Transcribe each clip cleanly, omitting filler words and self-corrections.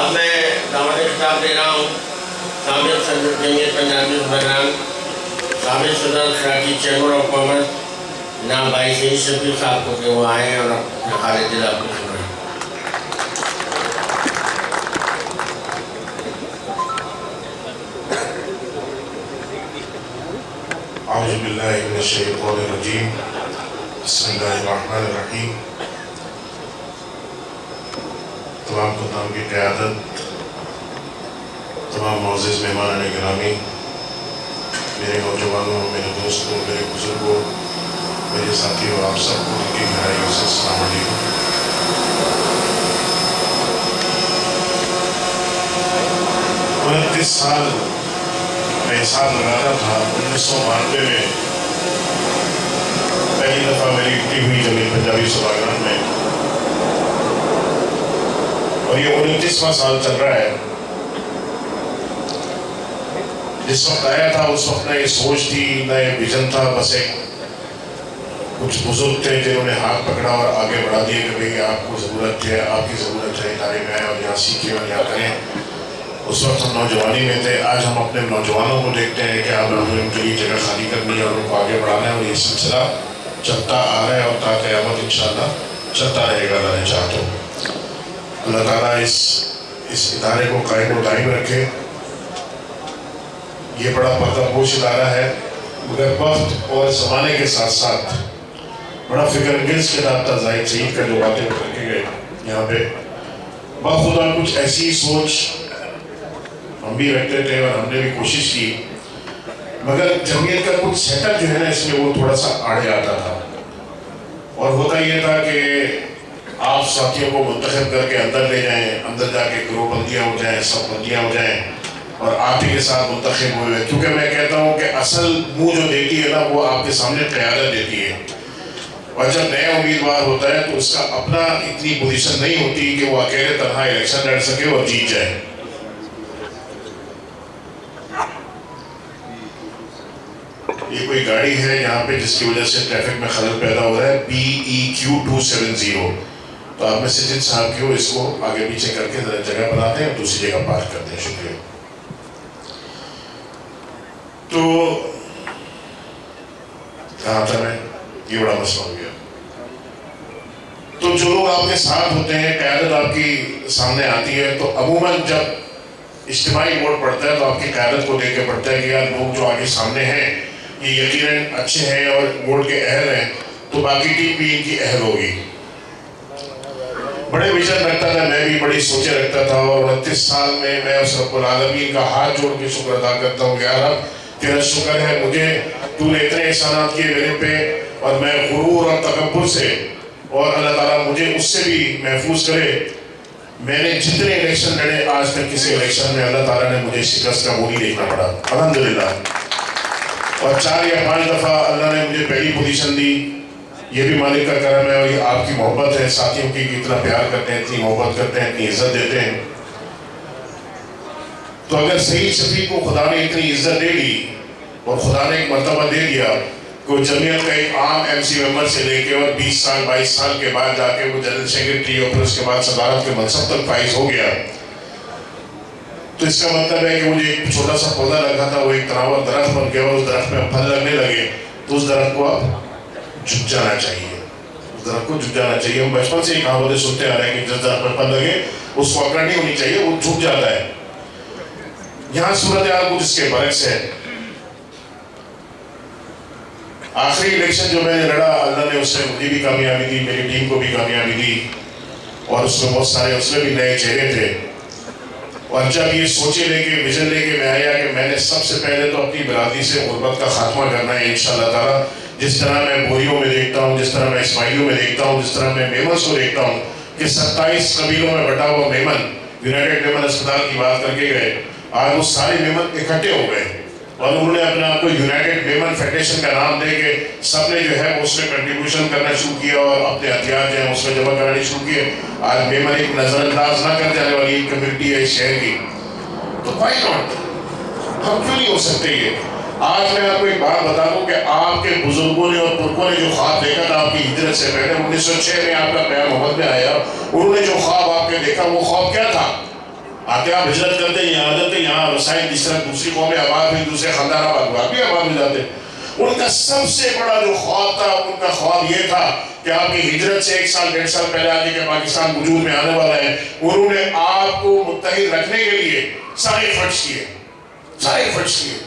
اب میں دعوت خطاب دے رہا ہوں سابق صدر جمعیت پنجابی حکمران، سابق صدر خراقی چیمبر آف کامرس جناب بھائی سید شفیق صاحب کو کہ وہ آئیں اور اپنے حال دل آپ کو سنائیں۔ اعوذ باللہ من الشیطان الرجیم، بسم اللہ الرحمن الرحیم۔ تمام خطام کی قیادت، تمام معزز مہمان گرامی، میرے نوجوانوں، میرے دوستوں، میرے بزرگوں، میرے ساتھیوں، آپ سب کو دل کی گہرائیوں سے السلام علیکم۔ 29 سال میں حساب لگاتا تھا، 1992 میں پہلی دفعہ میری انٹری ہوئی جمعیت پنجابی سبھاگران میں، اور یہ 29واں سال چل رہا ہے۔ جس وقت آیا تھا اس وقت نہ یہ سوچ تھی نہ یہ ویژن تھا، بس ایک کچھ بزرگ تھے جنہوں نے ہاتھ پکڑا اور آگے بڑھا دیا کہ بھئی آپ کو ضرورت ہے، آپ کی ضرورت ہے، ادارے میں آئیں اور یہاں سیکھیں اور یہاں کریں۔ اس وقت ہم نوجوانی میں تھے، آج ہم اپنے نوجوانوں کو دیکھتے ہیں کہ اب ہمیں ان کے لیے جگہ خالی کرنی ہے اور ان کو آگے بڑھانا ہے، اور یہ سلسلہ چلتا آ رہا ہے اور تا قیامت انشاءاللہ چلتا رہے گا اللہ نے چاہا تو۔ اللہ تعالیٰ اس ادارے کو قائم و دائم رکھے۔ یہ بڑا پردہ پوش ادارہ ہے، مگر وقت اور زمانے کے ساتھ ساتھ بڑا فکر انگیز کتاب تھا زاہد سعید کا جو باتیں کر کے گئے یہاں پہ۔ بخدا کچھ ایسی سوچ ہم بھی رکھتے تھے اور ہم نے بھی کوشش کی، مگر جمعیت کا کچھ سیٹ اپ جو ہے نا اس میں وہ تھوڑا سا آڑے آتا تھا، اور ہوتا یہ تھا کہ آپ ساتھیوں کو منتخب کر کے اندر لے جائیں، اندر جا کے گروہ بندیاں ہو جائیں، سب بندیاں ہو جائیں اور آپ ہی کے ساتھ منتخب ہوئے، کیونکہ میں کہتا ہوں کہ اصل منہ جو دیتی ہے نا وہ آپ کے سامنے قیادت دیتی ہے، اور جب نیا امیدوار ہوتا ہے تو اس کا اپنا اتنی پوزیشن نہیں ہوتی کہ وہ اکیلے تنہا الیکشن لڑ سکے اور جیت جائے۔ یہ کوئی گاڑی ہے یہاں پہ جس کی وجہ سے ٹریفک میں خلل پیدا ہو رہا ہے، BEQ 270، تو آپ میں سے جن صاحب کی ہو اس کو آگے پیچھے کر کے جگہ بناتے ہیں اور دوسری جگہ پارک کرتے ہیں۔ شکریہ۔ تو کہاں تھا میں؟ یہ بڑا مسئلہ ہو گیا۔ تو جو لوگ آپ کے ساتھ ہوتے ہیں، قیادت آپ کی سامنے آتی ہے، تو عموماً جب اجتماعی ووٹ پڑتا ہے تو آپ کی قیادت کو دیکھ کے پڑتا ہے کہ یار لوگ جو آگے سامنے ہیں یہ یقیناً اچھے ہیں اور ووٹ کے اہل ہیں، تو باقی ٹیم بھی ان کی اہل ہوگی۔ بڑے ویژن رکھتا تھا میں بھی، بڑی سوچیں رکھتا تھا، اور 29 سال میں میں اس رب العالمین کا ہاتھ جوڑ کے شکر ادا کرتا ہوں کہ یا رب تیرا شکر ہے مجھے، تو نے اتنے احسانات کیے میرے پہ، اور میں غرور اور تکبر سے، اور اللہ تعالیٰ مجھے اس سے بھی محفوظ کرے۔ میں نے جتنے الیکشن لڑے آج تک کسی الیکشن میں اللہ تعالیٰ نے مجھے شکست کا منہ نہیں دیکھنا پڑا، الحمدللہ، اور 4 یا 5 دفعہ اللہ نے مجھے پہلی پوزیشن دی۔ یہ بھی مالک کا کرم ہے اور یہ آپ کی محبت ہے، ساتھیوں کی اتنا پیار کرتے ہیں، اتنی محبت کرتے ہیں، اتنی عزت دیتے ہیں۔ تو اگر سعید شفیق کو خدا نے اتنی عزت دے دی اور خدا نے ایک مرتبہ دے دیا کہ وہ جمعیت کا ایک عام MC ممبر سے لے کے اور 20 سال 22 سال کے بعد جا کے وہ جنرل سیکرٹری اور پھر اس کے بعد صدارت کے منصب تک فائز ہو گیا، تو اس کا مطلب ہے کہ مجھے ایک چھوٹا سا پودا لگا تھا وہ ایک تناور درخت بن گیا، اور اس درخت میں پھل لگنے لگے، تو اس درخت کو اب جھک جانا چاہیے، اس درخت کو جھک جانا چاہیے۔ ہم بچپن سے ہی کہاوتیں سنتے آ رہے ہیں کہ جس درخت پر پھل لگے اس کو اکڑ نہیں ہونی چاہیے، وہ جھک جاتا ہے۔ یہاں صورتحال کچھ اس کے برعکس ہے۔ آخری الیکشن جو میں نے لڑا، اللہ نے اس میں مجھے بھی کامیابی دی، میری ٹیم کو بھی کامیابی دی، اور اس میں بہت سارے اس میں بھی نئے چہرے تھے، اور جب یہ سوچے لے کے ویژن لے کے میں آیا کہ میں نے سب سے پہلے تو اپنی برادری سے غربت کا خاتمہ کرنا ہے انشاءاللہ تعالیٰ۔ جس طرح میں بوریوں میں دیکھتا ہوں، جس طرح میں اسماعیلیوں میں دیکھتا ہوں، جس طرح میں میمنس کو دیکھتا ہوں کہ 27 قبیلوں میں بٹا ہوا میمن، یونائٹڈ میمن اسپتال کی بات کر کے گئے، آج وہ سارے میمن اکٹھے ہو گئے اور انہوں نے اپنے آپ کو یونائٹڈ میمن فیڈریشن کا نام دے کے سب نے جو ہے اس میں کنٹریبیوشن کرنا شروع کیا اور اپنے ہتھیار جو ہیں اس میں جمع کرنے شروع کیے۔ آج میمن ایک نظر انداز نہ کر جانے والی ایک کمیونٹی ہے اس شہر کی، تو وائی ناٹ، ہم کیوں نہیں ہو سکتے یہ؟ آج میں آپ کو ایک بات بتا دوں کہ آپ کے بزرگوں نے اور پرکوں نے جو خواب دیکھا تھا آپ کی ہجرت سے پہلے، 1906 میں آپ کا قیام محمد میں آیا، انہوں نے جو خواب آپ کے دیکھا وہ خواب کیا تھا؟ آتے آپ ہجرت کرتے ہیں یہاں آتے یہاں رسائل جس طرح دوسری قومیں آباد ہوئی دوسرے خاندان آباد ہوئے آپ بھی آباد ہو جاتے. ان کا سب سے بڑا جو خواب تھا ان کا خواب یہ تھا کہ آپ کی ہجرت سے 1 سال 1.5 سال پہلے آگے کہ پاکستان وجود میں آنے والا ہے. انہوں نے آپ کو متحد رکھنے کے لیے سارے ایفرٹس کیے.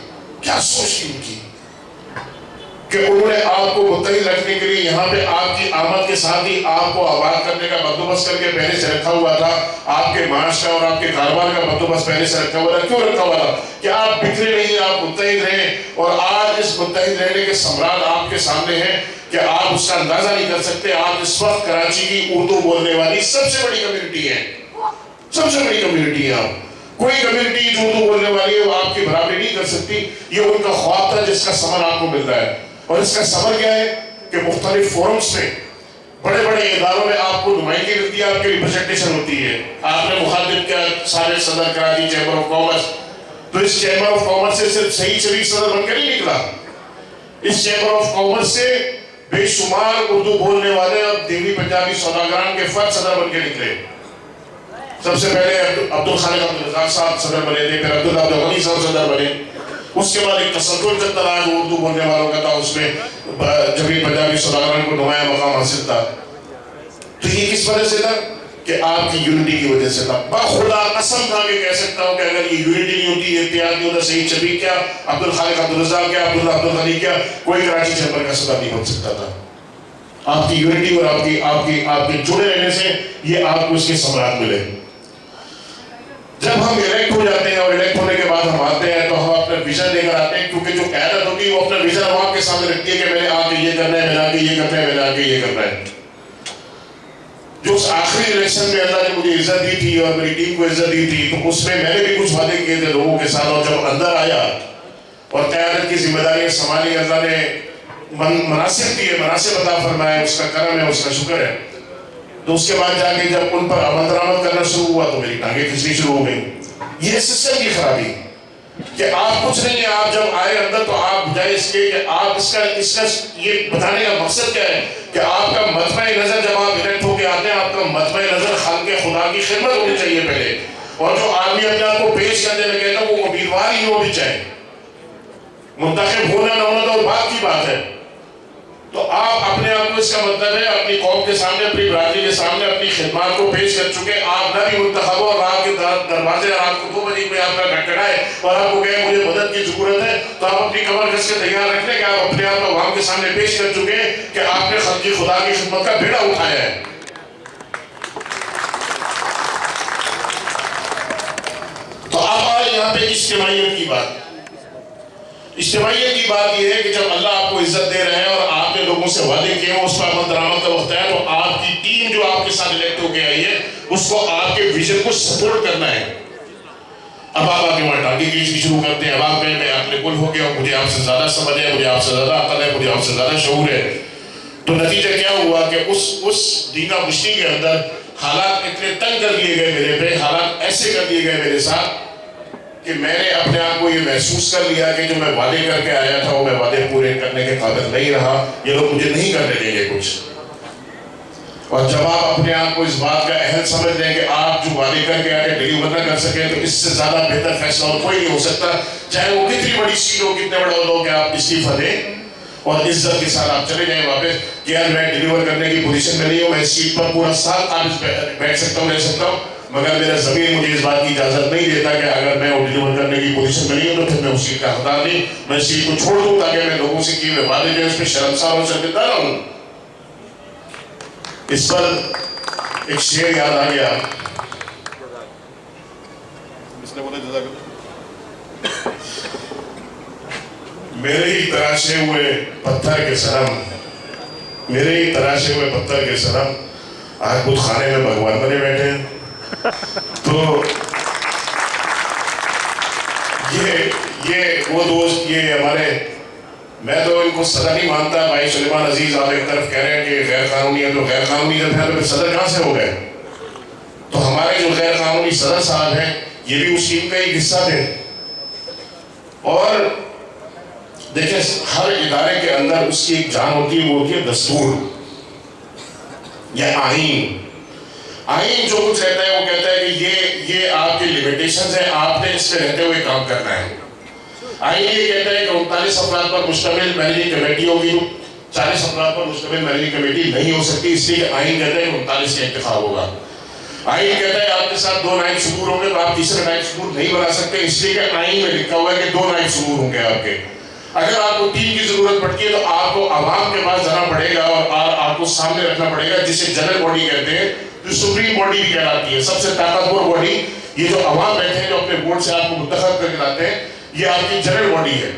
کیا سوچ کی ان کی کہ انہوں نے آپ کو متحد رکھنے کے لیے یہاں پہ آپ کی آمد کے ساتھ ہی آپ کو آباد کرنے کا بندوبست کر کے پہلے سے رکھا ہوا تھا. آپ کے معاش کا اور آپ کے کاروبار کا بندوبست پہلے سے رکھا ہوا تھا. کیوں رکھا ہوا تھا؟ کہ آپ بکھرے نہیں, آپ متحد رہیں. اور آج اس متحد رہنے کے ثمرات آپ کے سامنے ہیں کہ آپ اس کا اندازہ نہیں کر سکتے. آپ اس وقت کراچی کی اردو بولنے والی سب سے بڑی کمیونٹی ہے. آپ کوئی کمیونٹی جو اردو بولنے والی ہے وہ آپ کی برابری نہیں کر سکتی. یہ ان کا خواب تھا جس کا ثمر آپ کو مل رہا ہے. اور اس کا ثمر کیا ہے کہ مختلف فورمز میں بڑے بڑے اداروں میں آپ کو نمائندگی ملتی ہے, آپ کی ریپرزنٹیشن ہوتی ہے. آپ نے مخاطب کیا سابق صدر کراچی چیمبر آف کامرس, تو اس چیمبر آف کامرس سے صرف صحیح شریف صدر بن کے نہیں نکلا. اس چیمبر آف کامرس سے بے شمار اردو بولنے والے اور دیوی پنجابی سوداگران کے فرد صدر بن کے نکلے. سب سے پہلے عبدالخالق عبدالرزاق صاحب صدر بنے تھے, پھر عبدالغنی صاحب صدر بنے. اس کے بعد ایک تصور کا تراج اردو بولنے والوں کا تھا, اس میں جبھی پنجابی سوداگران کو نمایاں مقام حاصل تھا. تو یہ کس وجہ سے تھا کہ آپ کی یونٹی کی وجہ سے تھا. بخدا قسم کھا کے کہہ سکتا ہوں کہ اگر یہ یونٹی نہیں ہوتی, اتحاد نہیں ہوتا, سعید شفیق کیا, عبدالخالق عبدالرزاق کیا, عبدالغنی کیا, کوئی کراچی چیمبر کا صدر نہیں بن سکتا تھا. آپ کی یونٹی اور آپ کے جڑے رہنے سے یہ آپ کو اس کے ثمرات ملے. جب ہم الیکٹ ہو جاتے ہیں اور الیکٹ ہونے کے بعد ہم آتے ہیں تو ہم اپنا ویژن لے کر آتے ہیں, کیونکہ جو قیادت ہوتی ہے وہ اپنا ویژن عوام کے سامنے رکھتی ہے کہ میں نے آ کے یہ کرنا ہے, میں نے آ کے یہ کرنا ہے, میں نے آ کے یہ کرنا ہے. جو اس آخری الیکشن میں اللہ نے مجھے عزت دی تھی اور میری ٹیم کو عزت دی تھی, تو اس میں نے بھی کچھ وعدے کیے تھے لوگوں کے ساتھ. اور جب اندر آیا اور قیادت کی ذمہ داریاں سنبھالی, اللہ نے مناسب دیے, مناسب عطا فرمایا, اس کا کرم ہے, اس کا شکر ہے. تو اس کے بعد جا کے جب ان پر عمل درآمد کرنا شروع ہوا تو میری ٹانگیں کھچنی شروع ہو گئی. یہ سسٹم کی خرابی کہ آپ کچھ نہیں ہیں. آپ جب آئے اندر تو آپ بجائے اس کے کہ آپ اس کا یہ بتانے کا مقصد کیا ہے کہ آپ کا مطمع نظر جب آپ الیکٹ ہو کے آتے ہیں, آپ کا مطمع نظر خالق خدا کی خدمت ہونی چاہیے پہلے. اور جو آدمی اپنے آپ کو پیش کرنے لگے نا وہ امیدوار ہی ہونی چاہیے. منتخب ہونا نہ ہونا تو بات کی بات ہے. تو آپ اپنے آپ کو, اس کا مطلب ہے اپنی قوم کے سامنے, اپنی برادری کے سامنے اپنی خدمات کو پیش کر چکے. آپ نہ بھی منتخب ہو اور آپ کے دروازے رات کو 2 بجے میں آپ کا کھٹکھٹائے اور آپ کو کہے مجھے مدد کی ضرورت ہے, تو آپ اپنی کمر کس کے تیار رکھ لیں کہ آپ اپنے آپ کو عوام کے سامنے پیش کر چکے کہ آپ نے خلقی خدا کی خدمت کا بیڑا اٹھایا ہے. تو آپ آئے یہاں پہ اجتماعیت کی بات. اجتماعیت کی بات یہ ہے کہ جب اللہ آپ کو عزت دے رہے ہیں اور آپ نے لوگوں سے وعدے کیے ہیں, اس پر عمل درآمد کا وقت ہے, تو آپ کی ٹیم جو آپ کے ساتھ الیکٹ ہو کے آئی ہے اس کو آپ کے ویژن کو سپورٹ کرنا ہے. اب آپ آگے وہاں ٹانگیں کھینچنی شروع کرتے ہیں. اب آپ کہیں میں عقل کل ہو گیا, مجھے آپ سے زیادہ سمجھ ہے, مجھے آپ سے زیادہ عقل ہے, مجھے آپ سے زیادہ شعور ہے. تو نتیجہ کیا ہوا کہ اس دینا مشتی کے اندر حالات اتنے تنگ کر دیے گئے میرے پہ, حالات ایسے کر دیے گئے میرے ساتھ کہ میں نے اپنے آپ کو یہ محسوس کر لیا کہ جو میں وعدے کر کے آیا تھا وہ میں وعدے پورے کرنے کے قابل نہیں رہا. یہ لوگ مجھے نہیں کرنے دیں گے کچھ. اور جب آپ اپنے آپ کو اس بات کا اہل سمجھ لیں کہ آپ جو وعدے کر کے آگے ڈیلیور نہ کر سکیں, تو اس سے زیادہ بہتر فیصلہ اور کوئی نہیں ہو سکتا, چاہے وہ کتنی بڑی سیٹ ہو, کتنے بڑے عہدے ہو, کہ آپ استعفیٰ دیں اور عزت کے ساتھ آپ چلے جائیں واپس کہ یار میں ڈیلیور کرنے کی پوزیشن میں نہیں ہوں, میں اس سیٹ پر پورا سال قابض بیٹھ سکتا ہوں, رہ سکتا ہوں, مگر میرا ضمیر مجھے اس بات کی اجازت نہیں دیتا کہ اگر میں وہ ڈیلیور کرنے کی پوزیشن میں نہیں ہوں تو پھر میں اس سیٹ کا حقدار نہیں, میں سیٹ کو چھوڑ دوں تاکہ میں لوگوں سے کیے ہوئے وعدے جو ہے اس پہ شرمسار اور شرمندہ نہ ہوں. اس پر ایک شعر یاد آ گیا, میرے ہی تراشے ہوئے پتھر کے سرم, میرے ہی تراشے ہوئے پتھر کے سرم, آج بدھ خانے میں بھگوان بنے بیٹھے ہیں. تو یہ وہ دوست, یہ ہمارے, میں تو ان کو صدر نہیں مانتا. بھائی سلیمان عزیز آپ ایک طرف کہہ رہے ہیں کہ غیر قانونی ہے, تو غیر قانونی جب ہے تو پھر صدر کہاں سے ہو گئے؟ تو ہمارے جو غیر قانونی صدر صاحب ہیں یہ بھی اس ٹیم کا ہی حصہ تھے. اور دیکھیں ہر ادارے کے اندر اس کی ایک جان ہوتی ہے, وہ ہوتی ہے دستور یا آئین. آئین جو کچھ رہتا ہے وہ کہتا ہے کہ یہ آپ کی لمیٹیشنز ہیں, آپ نے اس میں رہتے ہوئے کام کرنا ہے. آئین یہ کہتا ہے کہ 39 افراد پر مشتمل مینیجنگ کمیٹی ہوگی, 40 افراد پر مشتمل مینیجنگ کمیٹی نہیں ہو سکتی, اس لیے آئین کہتا ہے کہ 39 کا انتخاب ہوگا. آئین کہتا ہے آپ کے ساتھ 2 نائب صدور ہوں گے تو آپ تیسرا نائب صدور نہیں بنا سکتے, اس لیے کہ آئین میں لکھا ہوا ہے کہ 2 نائب صدور ہوں گے آپ کے. اگر آپ کو 3 کی ضرورت پڑتی ہے تو آپ کو عوام کے پاس جانا پڑے گا اور آپ کو سامنے رکھنا پڑے گا, جسے جنرل باڈی کہتے ہیں, جو سپریم باڈی بھی کہلاتی ہے, سب سے طاقتور باڈی. یہ جو عوام بیٹھے ہیں جو اپنے ووٹ سے آپ کو منتخب کر کے لاتے ہیں, یہ آپ کی جنرل باڈی ہے.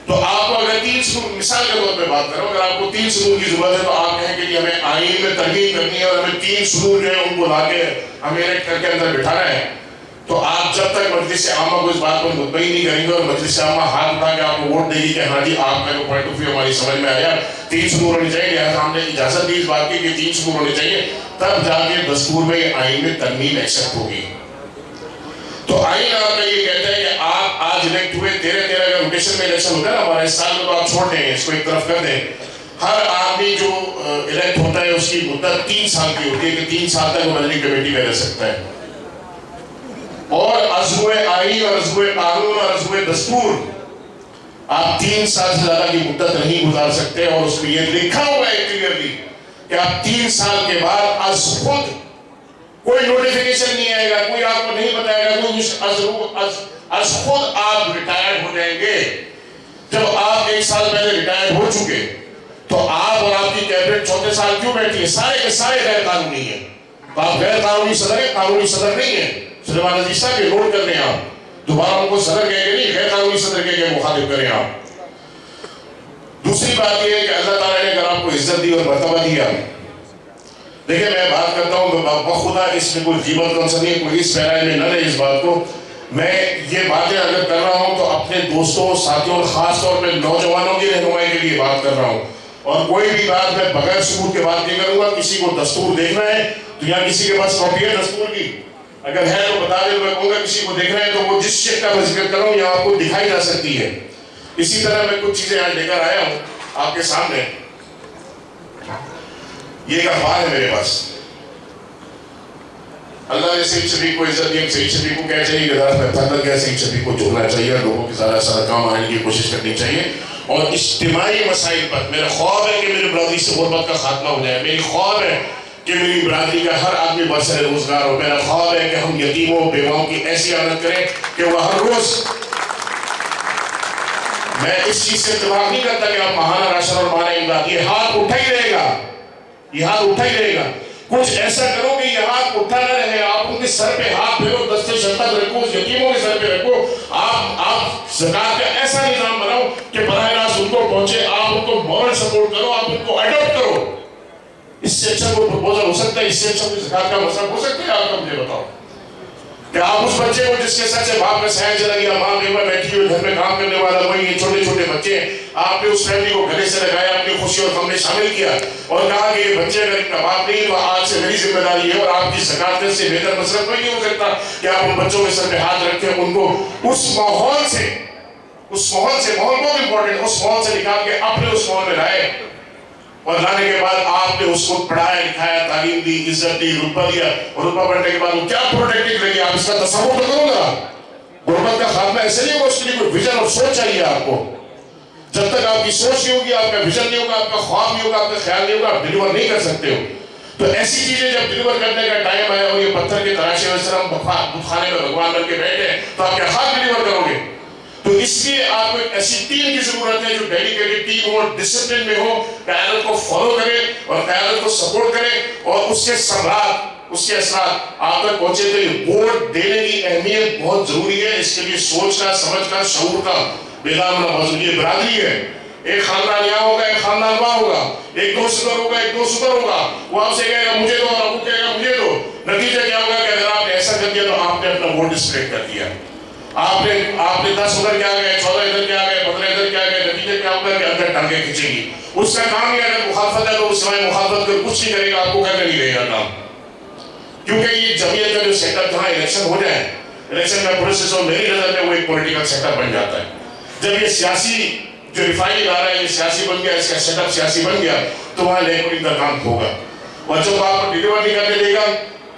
تو آپ کو اگر 3 ستون, مثال کے طور پہ بات کرو, اگر آپ کو 3 ستون کی ضرورت ہے تو آپ کہیں کہ ہمیں آئین میں ترمیم کرنی ہے اور ہمیں 3 ستون جو ہے ان کو لا کے ہمیں الیکٹ کر کے اندر بٹھانا ہے, تو آپ جب تک مجلس عامہ کو اس بات پر مطمئن نہیں کریں گے اور مجلس عامہ ہاتھ اٹھا کے آپ کو ووٹ دے گی کہ ہاں جی آپ کا جو پوائنٹ آف ویو ہماری سمجھ میں آیا, 3 ستون ہونے چاہیے, لہٰذا ہم نے اجازت دی اس بات کی کہ 3 ستون ہونے چاہیے, تب جا کے دستور میں آئین میں ترمیم ایکسپٹ ہوگی. تو آئین آپ کا یہ کہتا ہے کہ آپ آج الیکٹ ہوئے 13 کا روٹیشن میں الیکشن ہوتا ہے نا ہمارا, اس سال میں تو آپ چھوڑ دیں, اس کو ایک طرف کر دیں. ہر آدمی جو الیکٹ ہوتا ہے اس کی مدت 3 سال کی ہوتی ہے کہ 3 سال تک وہ مینیجنگ کمیٹی میں رہ سکتا ہے. اور عزو آئین اور عزو قانون اور عزو دستور آپ 3 سال سے زیادہ کی مدت نہیں گزار سکتے, اور اس میں یہ لکھا ہوا ہے کلیئرلی کہ آپ 3 سال کے بعد از خود کوئی نوٹیفیکیشن نہیں آئے گا, کوئی آپ کو نہیں بتائے گا, کوئی از خود آپ ریٹائرڈ ہو جائیں گے. جب آپ 1 سال پہلے ریٹائرڈ ہو چکے تو آپ اور آپ کی کیبنٹ 34 سال کیوں بیٹھی ہے؟ سارے کے سارے غیر قانونی ہیں. تو آپ غیر قانونی صدر ہیں, قانونی صدر نہیں ہیں. سلیمان عزیز صاحب یہ نوٹ کر لیں, آپ دوبارہ ان کو صدر کہہ کے نہیں, غیر قانونی صدر کہہ کے مخاطب کریں آپ. دوسری بات یہ ہے کہ اللہ تعالیٰ نے اگر آپ کو عزت دی اور مرتبہ دیا, دیکھیں میں بات کرتا ہوں بخدا, اس میں کوئی غیبت کا نہیں, کوئی اس پیرائے میں نہ لے اس بات کو. میں یہ باتیں اگر کر رہا ہوں تو اپنے دوستوں, ساتھیوں اور خاص طور پہ نوجوانوں کی رہنمائی کے لیے بات کر رہا ہوں, اور کوئی بھی بات میں بغیر ثبوت کے بات نہیں کروں گا. کسی کو دستور دیکھنا ہے تو یہاں کسی کے پاس کاپی ہے دستور کی, اگر ہے تو بتا دے, میں کہوں گا کسی کو دیکھنا ہے تو وہ جس شیخ کا میں ذکر کر رہا ہوں یہاں آپ کو دکھائی جا سکتی ہے. اسی طرح میں کچھ چیزیں آج لے کر آیا ہوں آپ کے سامنے. یہ ایک اخبار ہے میرے پاس. اللہ نے سعید شفیق کو عزت دی, سعید شفیق کو کیا چاہیے, گداز میں پھر لگ گیا, سعید شفیق کو جھولنا چاہیے, لوگوں کے زیادہ سارا کام آنے کی کوشش کرنی چاہیے, اور اجتماعی مسائل پر میرا خواب ہے کہ میری برادری سے غربت کا خاتمہ ہو جائے. میری خواب ہے کہ میری برادری کا ہر آدمی برسر روزگار ہو. میرا خواب ہے کہ ہم یتیموں بیواؤں کی ایسی عادت کریں کہ وہ ہر روز, میں اس چیز سے اتفاق نہیں کرتا کہ آپ ماہانہ راشن اور ماہانہ امداد, یہ ہاتھ اٹھا ہی رہے گا, یہ ہاتھ اٹھا ہی رہے گا. کچھ ایسا کرو کہ یہ ہاتھ اٹھا نہ رہے, آپ ان کے سر پہ ہاتھ پھیرو, دستے شرکت رکھو, اس یتیموں کے سر پہ رکھو. آپ زکات کا ایسا نظام بناؤ کہ براہ راست ان کو پہنچے, آپ ان کو مورل سپورٹ کرو, آپ ان کو اڈاپٹ کرو. اس سے اچھا کوئی پروپوزل ہو سکتا ہے, اس سے اچھا کوئی زکات کا مسئلہ ہو سکتا ہے؟ آپ کو مجھے بتاؤ کہ آپ اس بچے کو جس کے سچے باپ کا سایہ چلا گیا, ماں بیوہ بیٹھی ہوئی گھر میں کام کرنے والا وہی, یہ چھوٹے چھوٹے بچے ہیں, آپ نے اس فیملی کو گلے سے لگایا, اپنی خوشی اور غم میں شامل کیا اور کہا کہ یہ بچے اگر ان کا باپ نہیں تو آج سے میری ذمہ داری ہے, اور آپ کی زکات سے بہتر مسئلہ کوئی نہیں ہو سکتا کہ آپ ان بچوں کے سر پہ ہاتھ رکھیں, ان کو اس ماحول سے ماحول بہت امپورٹنٹ, اس ماحول سے نکال کے اپنے اس ماحول میں لائے, اور لانے کے بعد آپ نے اس کو پڑھایا لکھایا, تعلیم دی, عزت دی, رتبہ دیا, اور رتبہ بڑھنے کے بعد وہ کیا پروٹیکٹنگ لگی, آپ اس کا تصور تو کرو گا. غربت کا خاتمہ ایسے نہیں ہوگا, اس کے لیے کوئی ویژن اور سوچ چاہیے آپ کو. جب تک آپ کی سوچ نہیں ہوگی, آپ کا ویژن نہیں ہوگا, آپ کا خواب نہیں ہوگا, آپ کا خیال نہیں ہوگا, آپ ڈیلیور نہیں کر سکتے ہو. تو ایسی چیزیں جب ڈیلیور کرنے کا ٹائم آیا اور یہ پتھر کے تراشے ہوئے سر ہم بت خانے میں بھگوان بن کے بیٹھے ہیں, تو آپ کیا خواب ڈیلیور کرو گے؟ تو اس لیے آپ کو ایک ایسی ٹیم کی ضرورت ہے جو ڈیڈیکیٹڈ ٹیم ہو, ڈسپلن میں ہو, قیادت کو فالو کرے اور قیادت کو سپورٹ کرے, اور اس کے ثمرات, اس کے اثرات آپ تک پہنچے. تو یہ ووٹ دینے کی اہمیت بہت ضروری ہے. اس کے لیے سوچ کا, سمجھ کا, شعور کا بیدار ہونا بہت ضروری ہے. برادری ہے, ایک خاندان یہاں ہوگا, ایک خاندان وہاں ہوگا, ایک دو صدر ہوگا, ایک دو صدر ہوگا, وہ آپ سے کہے گا مجھے دو, اور وہ کہے گا مجھے دو. نتیجہ کیا ہوگا کہ اگر آپ نے ایسا کر دیا تو آپ نے اپنا ووٹ ڈسپلیٹ کر دیا. آپ نے 10 ادھر کیا گئے, 14 ادھر کیا گئے, 15 ادھر کیا گئے. نتیجہ کیا ہوگا کہ اندر ٹانگیں کھینچے گی. اس کا کام ہی اگر مخالفت ہے تو اس سمے مخالفت کر کچھ نہیں کرے گا, آپ کو کرنے نہیں رہے گا کام. کیونکہ یہ جمعیت کا جو سیٹ اپ, جہاں الیکشن ہو جائے, الیکشن کا پروسیس ہو, میری نظر میں وہ ایک پولیٹیکل سیٹ اپ بن جاتا ہے. جب یہ سیاسی جو رفائی ادارہ ہے یہ سیاسی بن گیا, اس کا سیٹ اپ سیاسی بن گیا, تو وہاں لیبرنگ کا کام ہوگا. اور جب آپ کو ڈیلیور نہیں کرنے دے گا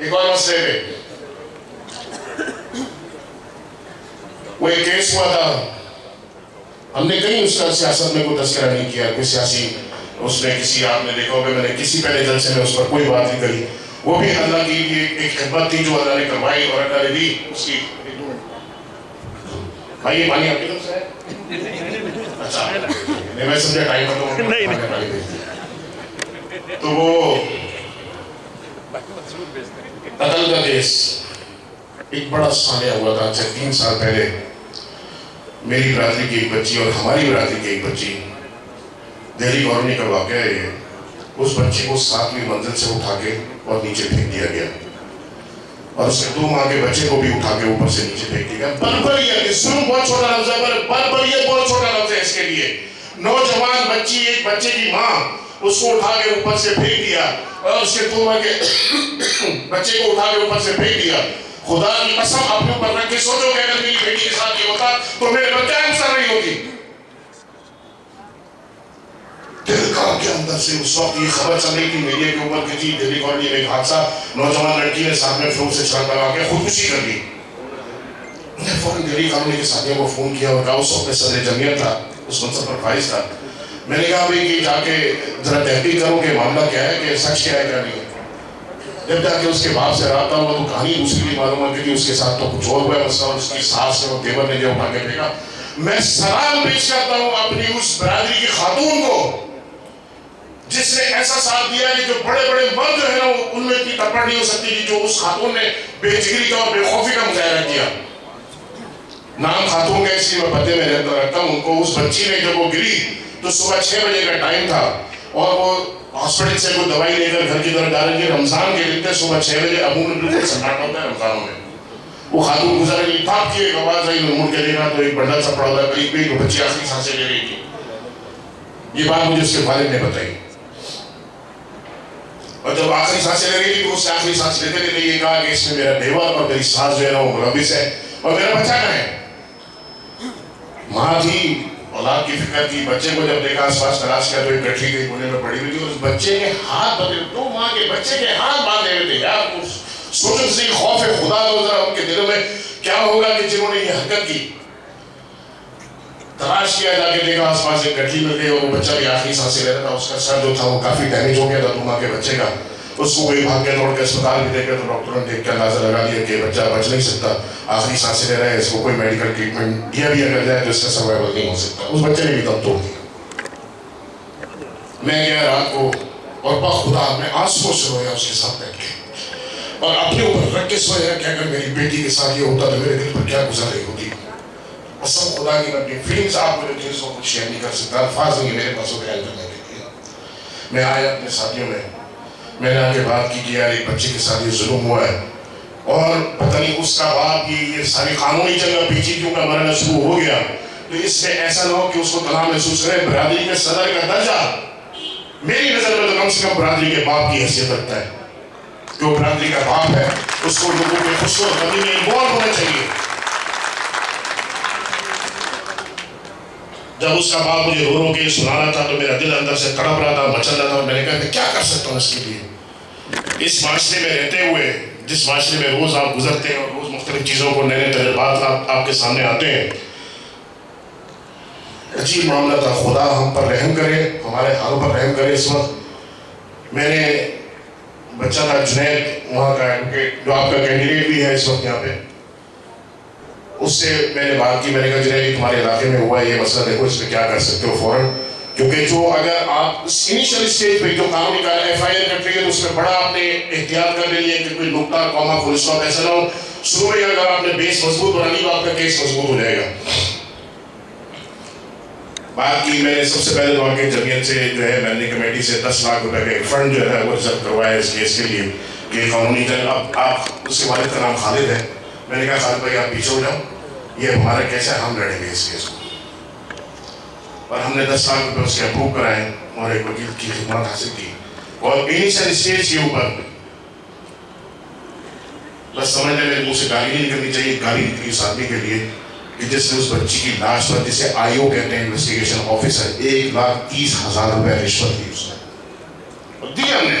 ایک اور مسئلے پہ وہ ایک کیس ہوا تھا، ہم نے کہیں اس کا سیاست میں کوئی تذکرہ نہیں کیا، کوئی سیاسی اس نے کسی، آپ نے دیکھا ہوگا میں نے کسی پہلے جلسے میں اس پر کوئی بات نہیں کری، وہ بھی اللہ کی ایک خدمت تھی جو اللہ نے کروائی اور اللہ نے دی اس کی۔ بھائی یہ پانی آپ کی طرف سے ہے؟ اچھا نہیں، میں سمجھا ٹائم تو وہ قتل کا کیس ایک بڑا سانحہ ہوا تھا 3 سال پہلے۔ میری برادری کی ایک بچی اور ہماری برادری کی ایک بچی، دہلی کالونی کا واقعہ ہے یہ، اس بچی کو 7ویں منزل سے اٹھا کے اور نیچے پھینک دیا گیا، اور اس کے 2 ماہ کے بچے کو بھی اٹھا کے اوپر سے نیچے پھینک دیا گیا۔ بربریت، ظلم بہت چھوٹا لفظ ہے پر بربریت بہت چھوٹا لفظ ہے اس کے لیے۔ نوجوان بچی، ایک بچے کی ماں، اس کو اٹھا کے اوپر سے پھینک دیا اور اس کے 2 ماہ کے بچے کو اٹھا کے اوپر سے پھینک دیا۔ خدا کی قسم اپنے اوپر رکھ کے سوچو کہ اگر میری بیٹی کے ساتھ یہ ہوتا تو میرے پر کیا انسر نہیں ہوتی۔ دل کا کے اندر سے اس وقت یہ خبر چل رہی تھی میڈیا کے اوپر کہ جی دہلی کالونی میں ایک حادثہ، نوجوان لڑکی نے 7ویں فلور سے چھلانگ لگا کے خودکشی کر لی۔ میں نے فوراً دہلی کالونی کے ساتھیوں کو فون کیا اور کہا، اس وقت میں صدر جمعیت تھا، اس منصب پر فائز تھا، میں نے کہا بھائی کہ جا کے ذرا تحقیق کرو کہ معاملہ کیا ہے، کہ سچ کیا ہے کیا نہیں ہے۔ جب جا کے اس کے باپ سے رابطہ ہوا تو کہانی دوسری بھی معلوم ہوا کہ اس کے ساتھ تو کچھ اور ہوا ہے مسئلہ، اور اس کی ساس نے اور دیور نے جو اٹھا کے پھینکا۔ میں سلام پیش کرتا ہوں اپنی اس برادری کی خاتون کو جس نے ایسا ساتھ دیا کہ جو بڑے بڑے مرد جو ہے نا ان میں اتنی تپڑ نہیں ہو سکتی کہ جو اس خاتون نے بے جگری کا اور بے خوفی کا مظاہرہ کیا۔ نام خاتون کا اس لیے میں پتے میں رکھتا ہوں، ان کو اس بچی نے جب وہ گری تو صبح 6 بجے کا ٹائم تھا اور وہ ہاسپٹل سے کوئی دوائی لے کر گھر کی طرف جا رہی تھی۔ رمضان کے دن تھے، صبح 6 بجے ابو نے بالکل سناٹا ہوتا ہے رمضانوں میں، وہ خاتون گزر رہی، تھاپ کی ایک آواز آئی، مڑ کے دیکھا تو ایک بنڈل سا پڑا ہوا قریب بھی، تو بچی آخری سانسیں لے رہی تھی۔ یہ بات مجھے اس کے والد نے بتائی، اور جب آخری سانسیں لے رہی تھی تو اس سے آخری سانس لیتے لیتے یہ کہا کہ اس میں میرا بیوہ اور میری ساس جو ہے نا وہ ملوث ہے اور میرا بچہ کہاں ہے۔ ماں تھی، اولاد کی فکر کی، بچے کو جب دیکھا آس پاس تلاش کیا تو ایک گٹھری گئی کونے میں پڑی ہوئی تھی، اس بچے کے ہاتھ بدلے، 2 ماہ کے بچے کے ہاتھ باندھے ہوئے تھے۔ یار سوچو سے خوف خدا ہو ذرا ان کے دلوں میں کیا ہوگا کہ جنہوں نے یہ حرکت کی۔ تلاش کیا، جا کے دیکھا آس پاس ایک گٹھری مل گئی اور وہ بچہ بھی آخری سانسیں لے رہا تھا، اس کا سر جو تھا وہ کافی ڈیمیج ہو گیا تھا 2 ماہ کے بچے کا۔ اس کو وہی بھاگ کے دوڑ کے اسپتال بھی دیکھا تو ڈاکٹروں نے دیکھ کے اندازہ لگا دیا کہ بچہ بچ نہیں سکتا، آخری سانسیں لے رہا ہے، اس کو کوئی میڈیکل ٹریٹمنٹ دیا بھی اگر جائے تو اس کا سروائیول نہیں ہو سکتا۔ اس بچے نے بھی دم توڑ دیا۔ میں گیا رات کو اور بخدا میں آنسوؤں سے رویا اس کے ساتھ بیٹھ کے اور اپنے اوپر رکھ کے سویا کہ اگر میری بیٹی کے ساتھ یہ ہوتا تو میرے دل پر کیا گزر رہی ہوتی۔ قسم خدا کی، میں اپنی فیلنگز آپ کو جو چیزوں کو شیئر نہیں کر سکتا، الفاظ نہیں میرے پاس بیان کرنے کے لیے۔ میں آیا اپنے ساتھیوں میں نے آ کے بات کی کہ یار ایک بچے کے ساتھ یہ ظلم ہوا ہے اور پتہ نہیں اس کا باپ کی یہ ساری قانونی جنگ پیچھے کیوں کا مرنا شروع ہو گیا، تو اس سے ایسا نہ ہو کہ اس کو تنہا محسوس کرے۔ برادری کے صدر کا درجہ میری نظر میں تو کم سے کم برادری کے باپ کی حیثیت رکھتا ہے، کہ وہ برادری کا باپ ہے، اس کو لوگوں کے خوش و غمی میں انوالو ہونا چاہیے۔ جب اس کا باپ مجھے رو رو کے سنا رہا تھا تو میرا دل اندر سے تڑپ رہا تھا، مچل رہا تھا، اور میں نے کہا کہ کیا کر سکتا ہوں اس کے لیے۔ اس معاشرے میں رہتے ہوئے، جس معاشرے میں روز آپ گزرتے ہیں اور روز مختلف چیزوں کو نئے نئے تجربات آپ کے سامنے آتے ہیں، عجیب معاملہ تھا۔ خدا ہم پر رحم کرے، ہمارے حالوں پر رحم کرے۔ اس وقت میں نے بچہ تھا جنید وہاں کا ایڈوکیٹ جو آپ کا کینڈیڈیٹ بھی ہے اس وقت یہاں پہ، اس سے میں نے بات کی، میں نے کہا جنید تمہارے علاقے میں ہوا ہے یہ مسئلہ، دیکھو اس پہ کیا کر سکتے ہو فوراً، کیونکہ جو اگر آپ انیشل اسٹیج پہ جو قانونی کا FIR کٹ رہی ہے تو اس میں بڑا آپ نے احتیاط کر لینی ہے کہ کوئی نقطہ کوما فل اسٹاپ ایسا نہ ہو، شروع میں اگر آپ نے بیس مضبوط بنا لی تو آپ کا کیس مضبوط ہو جائے گا۔ بات کی میں نے سب سے پہلے دعا کی جمعیت سے جو ہے میننگ کمیٹی سے 10 لاکھ روپے کا ایک فنڈ جو ہے وہ ریزرو کروایا اس کیس کے لیے کہ قانونی جنگ۔ اب آپ اس کے والد کا نام خالد ہے، میں نے کہا خالد بھائی آپ پیچھے ہو جاؤ، یہ ہمارا کیس ہے، ہم لڑیں گے اس کیس کو۔ اور ہم نے 10 لاکھ روپے اس کے اپروو کرائے اور ایک وکیل کی خدمات حاصل کی، اور انیشل اسٹیج کے اوپر بس سمجھنے میں منہ سے گالی نہیں کرنی چاہیے، گالی نکلی اس آدمی کے لیے کہ جس نے اس بچی کی لاش پر، جسے IO کہتے ہیں انویسٹیگیشن آفیسر، 1,30,000 روپے رشوت دی اس نے، اور دی ہم نے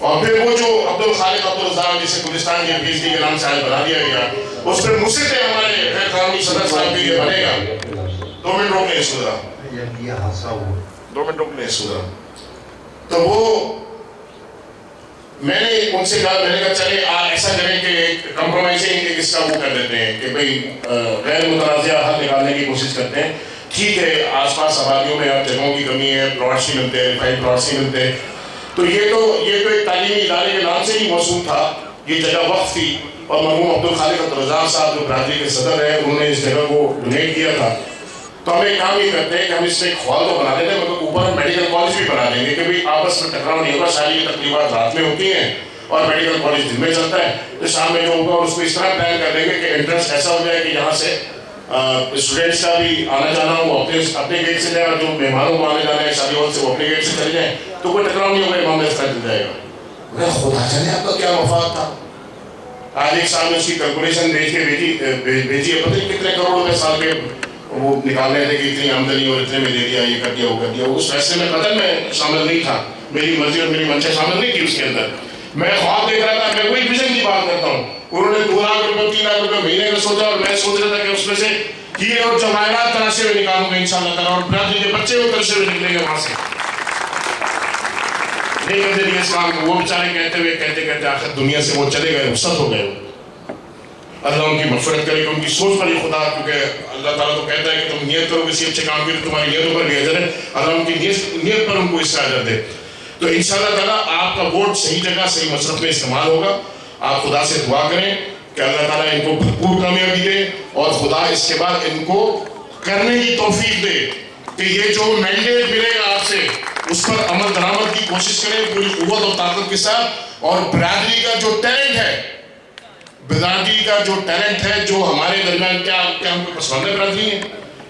اور پھر وہ جو عبد الخالق عبد الرزاق جسے گلستان کے PhD کے نام سے آج بنا دیا گیا، اس پر مسجد ہمارے غیر قانونی صدر صاحب کے لیے بنے گا. 2 منٹ روکنے اس کو ذرا، 2 منٹ روکنے اس کو ذرا. تو وہ میں نے ان سے کہا، میں نے کہا چلے ایسا کریں کہ کمپرومائزنگ اس کا وہ کر دیتے ہیں کہ بھئی غیر متنازعہ حل نکالنے کی کوشش کرتے ہیں. ٹھیک ہے، آس پاس آبادیوں میں اب جگہوں کی کمی ہے، پلاٹس نہیں ملتے، ریفائنڈ پلاٹس نہیں ملتے. تو یہ تو ایک تعلیمی ادارے کے نام سے ہی موصول تھا، یہ جگہ وقف تھی، اور مرحوم عبد الخالق عبد الرزاق صاحب جو برادری کے صدر ہیں، انہوں نے اس جگہ کو ڈونیٹ کیا تھا. تو ہم ایک کام یہ کرتے ہیں کہ ہم اس میں ایک ہال تو بنا دیتے ہیں، مگر اوپر میڈیکل کالج بھی بنا دیں گے کہ بھئی آپس میں ٹکراؤ نہیں ہوگا. ساری تقریبات رات میں ہوتی ہیں اور میڈیکل کالج دن میں چلتا ہے. تو شام میں جو ہوگا اس کو اس طرح پلان کر دیں گے کہ انٹرنس ایسا ہو جائے کہ یہاں سے اسٹوڈنٹس کا بھی آنا جانا ہو اپنے گیٹ سے جائے، اور جو مہمانوں کو آنے جانا ہے شادی ہال سے وہ اپنے گیٹ سے چلے جائیں، تو کوئی ٹکراؤ نہیں ہوگا، امام میں چل جائے گا. خدا جانے آپ کا کیا مفاد تھا. آج ایک سال میں اس کی کیلکولیشن بھیج کے بھیجی ہے، پتہ نہیں کتنے کروڑ روپے سال کے وہ نکال رہے تھے کہ اتنی آمدنی اور اتنے میں دے دیا، یہ کر دیا، وہ کر دیا. اس فیصلے میں قدر میں شامل نہیں تھا، میری مرضی اور میری منشا شامل نہیں تھی اس کے اندر. میں خواب دیکھ رہا تھا، میں وہی ویژن کی بات کرتا ہوں. انہوں نے 2 لاکھ روپے 3 لاکھ روپے مہینے کا سوچا، اور میں سوچ رہا تھا کہ اس میں سے ہیرے اور جواہرات تراشے ہوئے نکالوں گا انشاءاللہ تعالیٰ، اور برادری کے بچے وہ تراشے ہوئے نکلیں گے وہاں سے. نہیں کرتے نہیں اس کام کو. وہ بیچارے کہتے آخر دنیا سے وہ چلے گئے، رخصت ہو گئے. اللہ ان کی مغفرت کرے کہ ان کی سوچ پر ہی خدا، کیونکہ اللہ تعالیٰ تو کہتا ہے کہ تم نیت کرو کسی اچھے کام کی تو تمہاری نیتوں پر بھی اجر ہے. اللہ ان کی نیت پر ان کو اس کا اجر دے. تو انشاءاللہ تعالیٰ آپ کا ووٹ صحیح جگہ صحیح مصرف میں استعمال ہوگا. آپ خدا سے دعا کریں کہ اللہ تعالیٰ ان کو بھرپور کامیابی دے، اور خدا اس کے بعد ان کو کرنے کی توفیق دے کہ یہ جو مینڈیٹ ملے گا آپ سے اس پر عمل درآمد کی کوشش کریں پوری قوت اور طاقت کے ساتھ. اور برادری کا جو ٹیلنٹ ہے، جو ہمارے درمیان، کیا ہم کو پسماندہ برادری ہے؟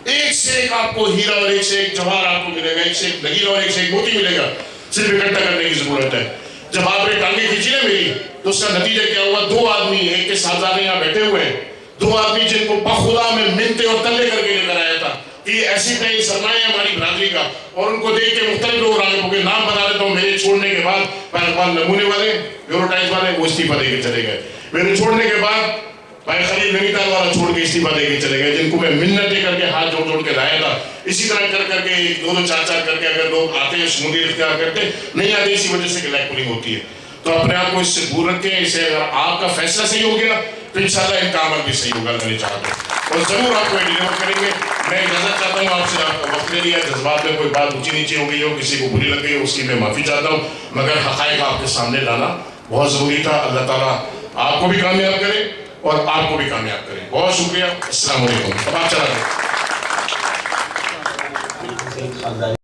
ایک سے ایک آپ کو ہیرا اور ایک سے ایک جواہر آپ کو ملے گا، ایک سے ایک نگیرہ اور ایک سے ایک موتی ملے گا. صرف اکٹھا کرنے کی ضرورت ہے. جب آپ نے ٹانگیں کھینچی نا میری، تو اس کا نتیجہ کیا ہوا؟ 2 آدمی، ایک کے صاحبزادے یہاں بیٹھے ہوئے ہیں، 2 آدمی جن کو بخدا میں منتے اور تلے کر کے لے کر آیا تھا کہ یہ ایسی طرح سرمایہ ہے ہماری برادری کا. اور ان کو دیکھ کے مختلف لوگ راغب ہو گئے. نام بتا دیتا ہوں، میرے چھوڑنے کے بعد بھائی اقبال نمونے والے، بیوروٹائز والے، وہ استعفیٰ دے کے چلے گئے. میرے چھوڑنے کے بعد بھائی خلیل نینیتال والا چھوڑ کے استعفیٰ دے کے چلے گئے، جن کو میں منتیں کر کے ہاتھ جوڑ کے لایا تھا. اسی طرح کر کے 2 4 کر کے اگر لوگ آتے ہیں شمولیت اختیار کرتے نہیں آتے، اسی وجہ سے کہ لیک پولنگ ہوتی ہے. تو اپنے آپ کو اس سے دور رکھیں. اسے اگر آپ کا فیصلہ صحیح ہو گیا تو انشاءاللہ ان کا عمل بھی صحیح ہوگا. میں نے چاہتا ہوں اور ضرور آپ کو ڈیلیور کریں گے. میں اجازت چاہتا ہوں آپ سے، آپ کا وقت لے لیا، جذبات میں کوئی بات اونچی نیچے ہو گئی ہو، کسی کو بری لگ گئی ہو، اس کی میں معافی چاہتا ہوں. مگر حقائق آپ کے سامنے لانا بہت ضروری تھا. اللہ تعالیٰ آپ کو بھی کامیاب کرے اور آپ کو بھی کامیاب کرے. بہت شکریہ. السلام علیکم. اب آپ چلا جائیں.